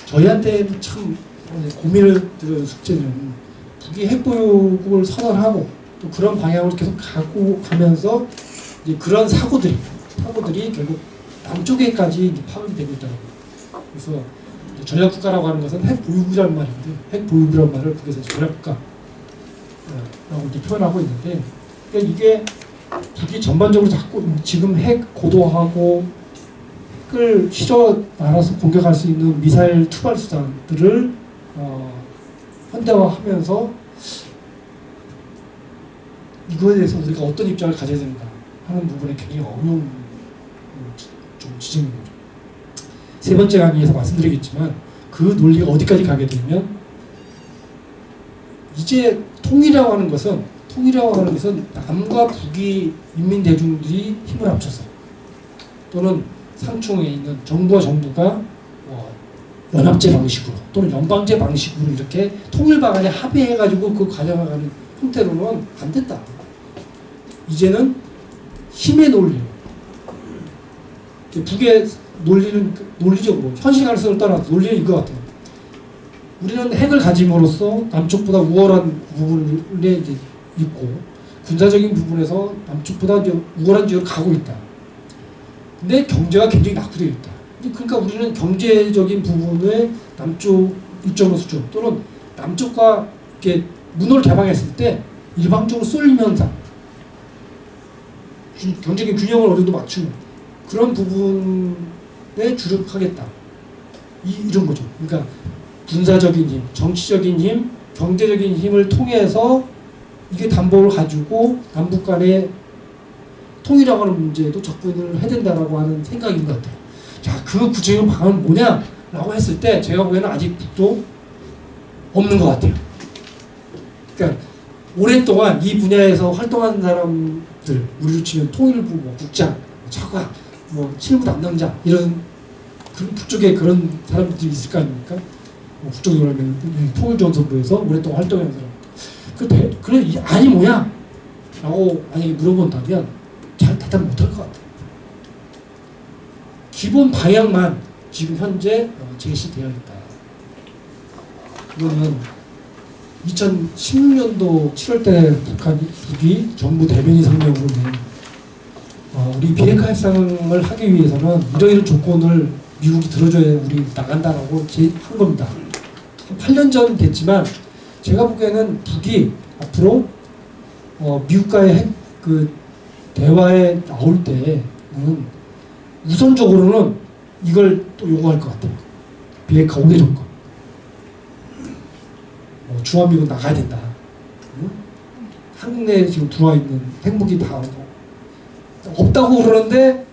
저희한테 참 고민을 들은 숙제는 북이 핵보유국을 선언하고 또 그런 방향으로 계속 가면서 이제 그런 사고들이 결국 남쪽에까지 파악이 되고 있더라고요. 그래서 전략국가라고 하는 것은 핵보유국이라는 말인데, 핵보유국이라는 말을 북에서 전략국가라고 이렇게 표현하고 있는데, 그러니까 이게 북이 전반적으로 자꾸 지금 핵 고도화하고 핵을 휘저 날아서 공격할 수 있는 미사일 투발 수단들을 현대화하면서 이거에 대해서 우리가 어떤 입장을 가져야 되는가 하는 부분에 굉장히 어려운 좀 지적인 거죠. 세 번째 강의에서 말씀드리겠지만 그 논리가 어디까지 가게 되면 이제 통일이라고 하는 것은 남과 북이 인민대중들이 힘을 합쳐서 또는 상층에 있는 정부와 정부가 연합제 방식으로 또는 연방제 방식으로 이렇게 통일 방안에 합의해가지고 그 과정을 형태로는 안 된다. 이제는 힘의 논리, 북의 논리는 논리적으로 현실 가능성을 떠나서 논리는 이거 같아요. 우리는 핵을 가짐으로써 남쪽보다 우월한 부분에 이제 있고 군사적인 부분에서 남쪽보다 이제 우월한 지역으로 가고 있다. 근데 경제가 굉장히 낙후되어 있다. 그러니까 우리는 경제적인 부분에 남쪽 일정 수준 또는 남쪽과 이렇게 문호를 개방했을 때 일방적으로 쏠림 현상, 경제적인 균형을 어느 정도 맞추는 그런 부분에 주력하겠다. 이런 거죠. 그러니까 군사적인 힘, 정치적인 힘, 경제적인 힘을 통해서 이게 담보를 가지고 남북 간의 통일이라고 하는 문제에도 접근을 해야 된다라고 하는 생각인 것 같아요. 자, 그 구체적인 방안은 뭐냐라고 했을 때 제가 보기에는 아직 북도 없는 것 같아요. 그러니까 오랫동안 이 분야에서 활동하는 사람들, 우리로 치면 통일부, 국장, 차관, 실무 담당자 이런 북쪽에 그런 사람들이 있을 거 아닙니까? 북쪽에 그러면 통일전선부에서 오랫동안 활동하는 사람. 그래 아니 뭐야? 라고 만약에 물어본다면 잘 대답 못할 것 같아요. 기본 방향만 지금 현재 제시되어 있다. 이거는 2016년도 7월 때 북이 정부 대변인 성명으로 우리 비핵화 협상을 하기 위해서는 이러이런 조건을 미국이 들어줘야 우리 나간다라고 한 겁니다. 8년 전 됐지만 제가 보기에는 북이 앞으로 미국과의 대화에 나올 때는 우선적으로는 이걸 또 요구할 것 같아요. 비핵화 5대 조건. 주한미군 나가야 된다. 응? 한국 내에 지금 들어와 있는 핵무기 다 없다고 그러는데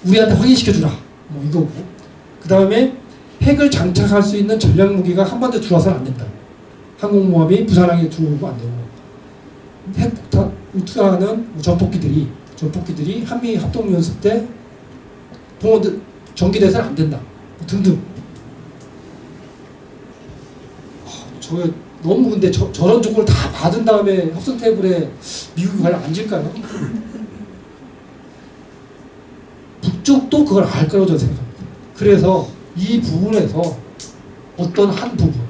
우리한테 확인시켜주라. 이거고. 그 다음에 핵을 장착할 수 있는 전략무기가 한반도에 들어와서는 안 된다. 항공모함이 부산항에 들어오고 안 되고. 핵폭탄 투하하는 전폭기들이 한미 합동연습 때 전기돼서는 안 된다. 등등. 저게 너무 근데 저런 조건을 다 받은 다음에 협상 테이블에 미국이 과연 앉을까요? 북쪽도 그걸 알 거라고 저는 생각합니다. 그래서 이 부분에서 어떤 한 부분,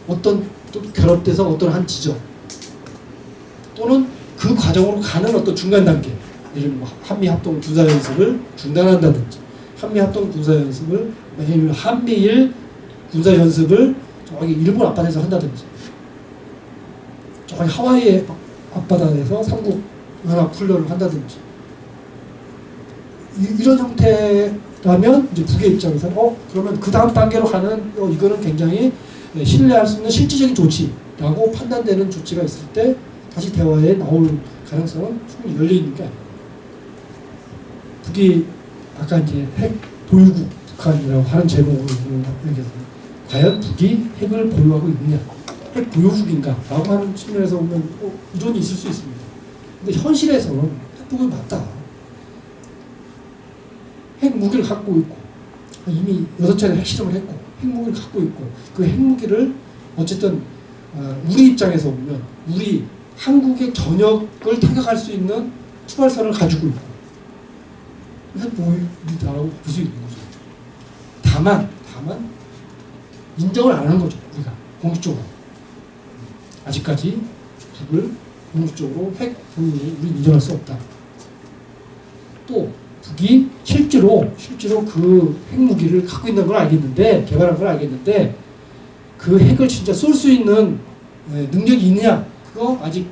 어떤 또 결합돼서 어떤 한 지점, 또는 그 과정으로 가는 어떤 중간 단계, 예를 들면 한미 합동 군사 연습을 중단한다든지, 한미 합동 군사 연습을 한미일 군사 연습을 저기 일본 앞바다에서 한다든지, 저기 하와이의 앞바다에서 삼국 연합 훈련을 한다든지, 이런 형태라면 이제 북의 입장에서는 그러면 그 다음 단계로 가는 이거는 굉장히 신뢰할 수 있는 실질적인 조치라고 판단되는 조치가 있을 때 다시 대화에 나올 가능성은 충분히 열려 있는 게 아니에요. 북이 아까 이제 핵 보유국 북한이라고 하는 제목으로 얘기했습니다. 과연 북이 핵을 보유하고 있느냐, 핵 보유국인가라고 하는 측면에서 보면 이론이 있을 수 있습니다. 근데 현실에서는 핵폭이 맞다. 핵무기를 갖고 있고 이미 6차례 핵실험을 했고 핵무기를 갖고 있고 그 핵무기를 어쨌든 우리 입장에서 보면 우리 한국의 전역을 타격할 수 있는 투발선을 가지고 있고 핵보유국이라고 볼 수 있는 거죠. 다만 인정을 안 하는 거죠. 우리가 공식적으로 아직까지 북을 공식적으로 핵 보유를 우리 인정할 수 없다. 또 북이 실제로 그 핵무기를 갖고 있는 걸 알겠는데, 개발한 걸 알겠는데, 그 핵을 진짜 쏠 수 있는 능력이 있느냐, 그거 아직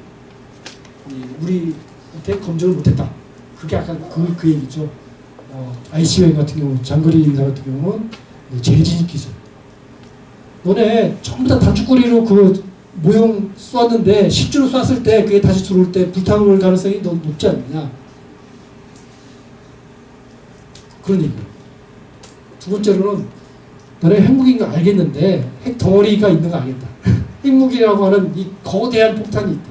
우리한테 검증을 못했다. 그게 아까 그 얘기죠. ICBM 같은 경우, 장거리 미사 같은 경우는 재진입 기술. 너네 전부 다 단축거리로 그 모형 쐈는데 실제로 쐈을 때 그게 다시 들어올 때 불타올 가능성이 너무 높지 않느냐. 그런 얘기예요. 두 번째로는 너네 핵무기인 거 알겠는데 핵 덩어리가 있는 거 알겠다. 핵무기라고 하는 이 거대한 폭탄이 있다.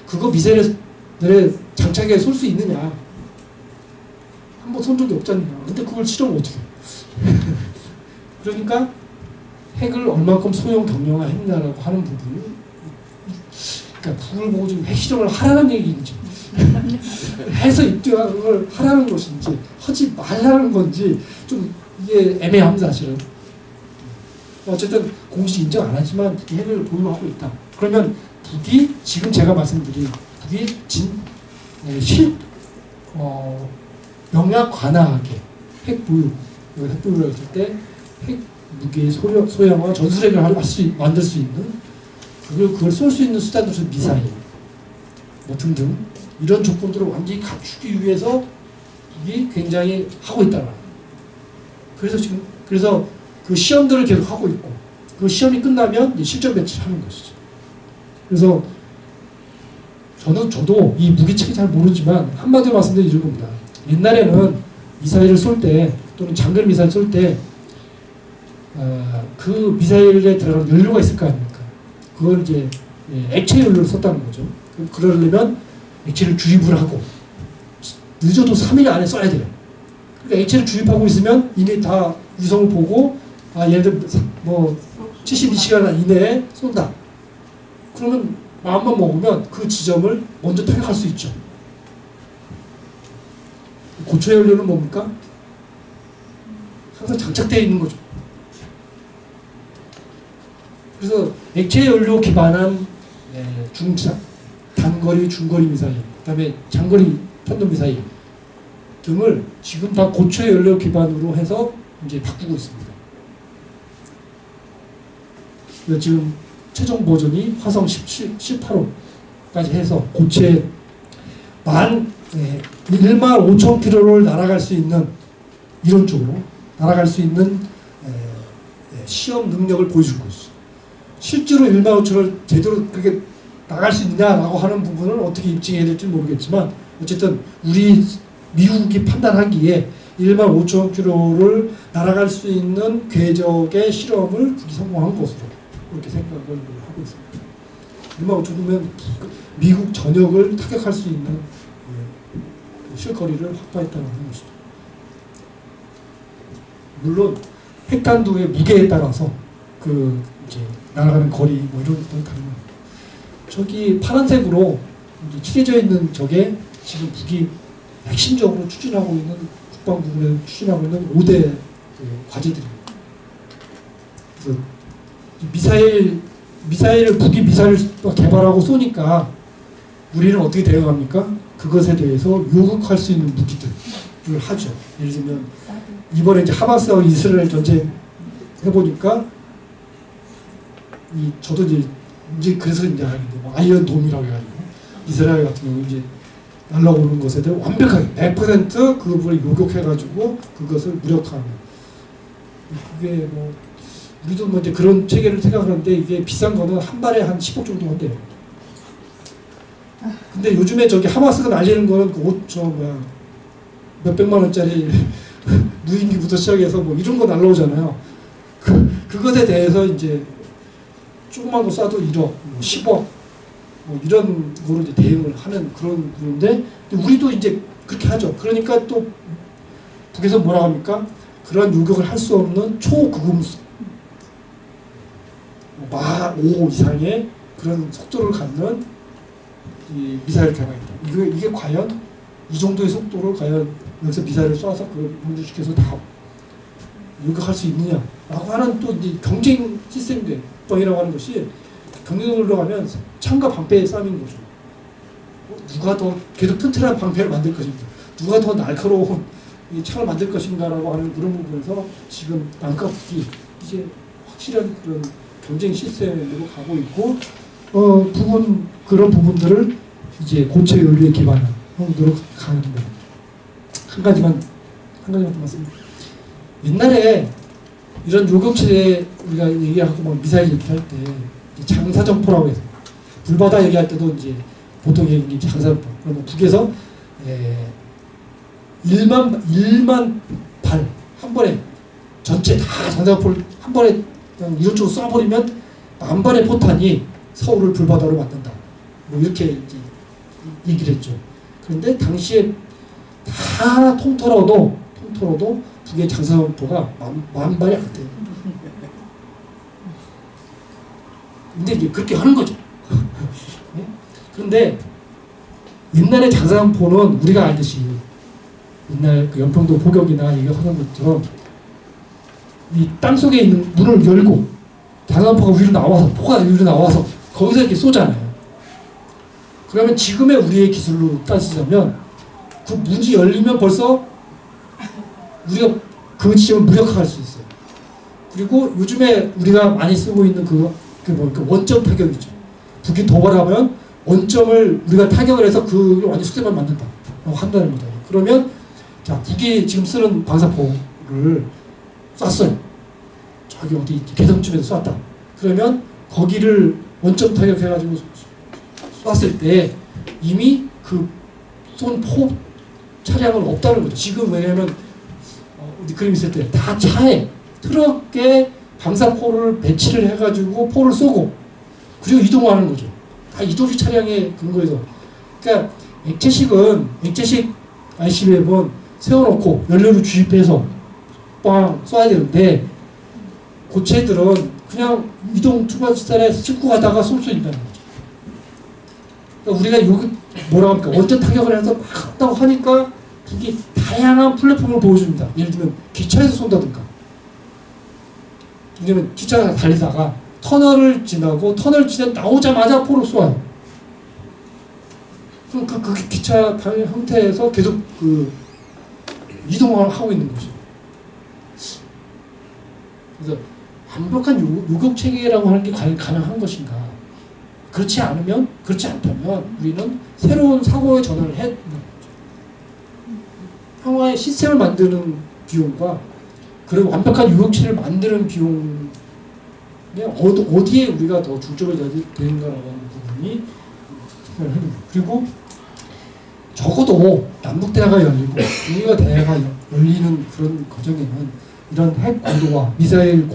그거 미사일에 너네 장착해 쏠 수 있느냐. 한번 쏜 적이 없잖냐. 근데 그걸 실험을 어떻게 해. 그러니까 핵을 얼마큼 소형 경량화 했냐라고 하는 부분이, 그러니까 북을 보고 지금 핵 실험을 하라는 얘기인지 해서 입증을 하라는 것인지 하지 말라는 건지 좀 이게 애매합니다. 사실은. 어쨌든 공식 인정 안 하지만 핵을 보유하고 있다. 그러면 북이 지금 제가 말씀드린 북이 명약 관하하게 핵 보유를 했을 때 핵 무기의 소형화 전술핵을 만들 수 있는 그걸 쏠 수 있는 수단으로서 미사일 뭐 등등 이런 조건들을 완전히 갖추기 위해서 북이 굉장히 하고 있다는. 그래서 그 시험들을 계속 하고 있고 그 시험이 끝나면 이제 실전 배치를 하는 것이죠. 그래서 저도 이 무기 체계 잘 모르지만 한마디로 말씀드리는 겁니다. 옛날에는 미사일을 쏠 때 또는 장거리 미사일 쏠 때 그 미사일에 들어가는 연료가 있을 거 아닙니까? 그걸 이제 액체 연료를 썼다는 거죠. 그러려면 액체를 주입을 하고 늦어도 3일 안에 써야 돼요. 그러니까 액체를 주입하고 있으면 이미 다 유성을 보고 얘네들 뭐 72시간 이내에 쏜다. 그러면 마음만 먹으면 그 지점을 먼저 타격할 수 있죠. 고체 연료는 뭡니까? 항상 장착되어 있는 거죠. 그래서 액체 연료 기반한 단거리, 중거리 미사일, 그다음에 장거리 편도 미사일 등을 지금 다 고체 연료 기반으로 해서 이제 바꾸고 있습니다. 그래서 지금 최종 버전이 화성 18호까지 해서 고체 15,000km를 날아갈 수 있는 이론적으로 날아갈 수 있는 시험 능력을 보여주고 있어요. 실제로 15,000km를 제대로 그렇게 나갈 수 있냐라고 하는 부분을 어떻게 입증해야 될지 모르겠지만 어쨌든 우리 미국이 판단하기에 15,000km를 날아갈 수 있는 궤적의 실험을 북이 성공한 것으로 그렇게 생각을 하고 있습니다. 15,000km면 미국 전역을 타격할 수 있는 실거리를 확보했다는 것이죠. 물론 핵탄두의 무게에 따라서 그 이제 날아가는 거리 뭐 이런 것들은 다릅니다. 저기 파란색으로 이제 칠해져 있는 저게 지금 북이 핵심적으로 추진하고 있는 국방부에 추진하고 있는 5대 과제들입니다. 그래서 북이 미사일을 개발하고 쏘니까 우리는 어떻게 대응합니까? 그것에 대해서 요격할 수 있는 무기들을 하죠. 예를 들면 이번에 이제 하마스와 이스라엘 전쟁 해보니까 저도 이제 그래서 이제 알겠는데 뭐 아이언 돔이라고 해가지고 이스라엘 같은 경우 이제 날라오는 것에 대해 완벽하게 100% 그 부분을 요격해가지고 그것을 무력화하는. 그게 뭐 우리도 뭐 이제 그런 체계를 생각하는데 이게 비싼 거는 한 발에 한 10억 정도 한대요. 근데 요즘에 저기 하마스가 날리는 거는 몇백만 원짜리 무인기부터 시작해서 뭐 이런 거 날라오잖아요. 그것에 대해서 이제 조그만 거 쏴도 1억, 뭐 10억, 뭐 이런 거로 이제 대응을 하는 그런 부분인데, 우리도 이제 그렇게 하죠. 그러니까 또 북에서 뭐라 합니까? 그러한 요격을 할 수 없는 초고금속, 막 5 이상의 그런 속도를 갖는 이 미사일 개발이다. 이게 과연 이 정도의 속도로 과연 여기서 미사일을 쏴서 그걸 분주시켜서 다 요격할 수 있느냐라고 하는 또 이제 경쟁 시스템인데 국방이라고 하는 것이 경쟁으로 들어가면 창과 방패의 싸움인 거죠. 누가 더 계속 튼튼한 방패를 만들 것인가, 누가 더 날카로운 이 창을 만들 것인가라고 하는 그런 부분에서 지금 남과 북이 이제 확실한 그런 경쟁 시스템으로 가고 있고 그런 부분들을 이제 고체 연료에 기반한 형도로 가는 겁니다. 한 가지만 더 말씀. 옛날에 이런 요격체에 우리가 얘기하고 막 미사일 얘기할 때 장사정포라고 해서 불바다 얘기할 때도 이제 보통 얘기 장사정포. 그러면 북에서 1만 발 한 번에 전체 다 장사정포를 한 번에 그냥 이쪽으로 쏴버리면 10,000발의 포탄이 서울을 불바다로 만든다. 뭐 이렇게 이제 얘기를 했죠. 그런데 당시에 다 통틀어도 북의 장사정포가 10,000발이 안 돼요. 근데 이제 그렇게 하는 거죠. 그런데 옛날에 장사정포는 우리가 알듯이 옛날 그 연평도 포격이나 얘기하는 것처럼 이 땅속에 있는 문을 열고 장사정포가 위로 나와서 포가 위로 나와서 거기서 이렇게 쏘잖아요. 그러면 지금의 우리의 기술로 따지자면 그 문이 열리면 벌써 우리가 그 지점을 무력화할 수 있어요. 그리고 요즘에 우리가 많이 쓰고 있는 그 원점 타격이죠. 북이 도발하면 원점을 우리가 타격을 해서 그걸 완전 수색을 만든다. 라고 한다는 거죠. 그러면 자, 북이 지금 쓰는 방사포를 쐈어요. 저기 어디 개성쯤에서 쐈다. 그러면 거기를 원점 타격해가지고 쐈을 때 이미 그 쏜 포 차량은 없다는 거죠. 지금 왜냐면 어디 그림 있을 때 다 차에 트럭에 방사포를 배치를 해가지고 포를 쏘고 그리고 이동하는 거죠. 다 이도식 차량의 근거에서. 그러니까 액체식 ICBM은 세워놓고 연료를 주입해서 빵 쏴야 되는데 고체들은 그냥 이동 투과지단에 싣고 가다가 쏠 수 있다는 거죠. 그러니까 우리가 여기 뭐라고 합니까? 원전 타격을 해서 막 한다고 하니까 북이 다양한 플랫폼을 보여줍니다. 예를 들면 기차에서 쏜다든가. 왜냐면 기차가 달리다가 터널을 지나고 터널 나오자마자 포를 쏘아요. 그럼 그 기차 달린 형태에서 계속 그 이동을 하고 있는 거죠. 그래서 완벽한 요격 체계라고 하는 게 가능한 것인가? 그렇지 않다면 우리는 새로운 사고의 전환을 해야 되는 거죠. 평화의 시스템을 만드는 비용과 그리고 완벽한 요격체를 만드는 비용에 어디에 우리가 더 중점을 둬야 되는가라고 하는 부분이 생각을 해봅니다. 그리고 적어도 남북대화가 열리고 북미가 대화가 열리는 그런 과정에는 이런 핵 고도화, 미사일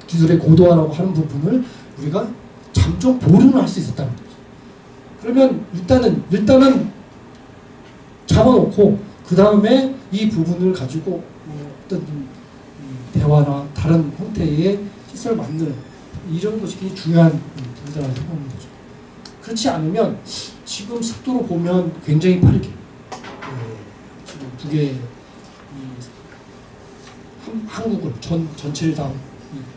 기술의 고도화라고 하는 부분을 우리가 잠정 보류는 할 수 있었다는 거죠. 그러면 일단은 잡아놓고 그 다음에 이 부분을 가지고 어떤 대화나 다른 형태의 시설을 만드는 이런 것이 굉장히 중요한 분야라고 생각하는 거죠. 그렇지 않으면 지금 속도로 보면 굉장히 빠르게 지금 북의 한국을 전체를 다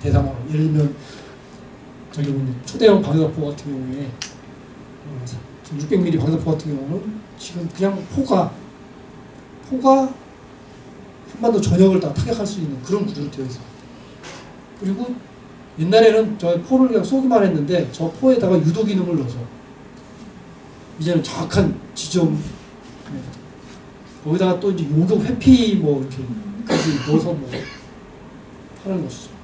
대상으로 예를 들면 저기 초대형 방사포 같은 경우에 600mm 방사포 같은 경우는 지금 그냥 포가 한반도 전역을 다 타격할 수 있는 그런 구조로 되어 있습니다. 그리고 옛날에는 저 포를 그냥 쏘기만 했는데 저 포에다가 유도 기능을 넣어서 이제는 정확한 지점 거기다가 또 이제 요격 회피 뭐 이렇게까지 넣어서 뭐 하는 것이죠.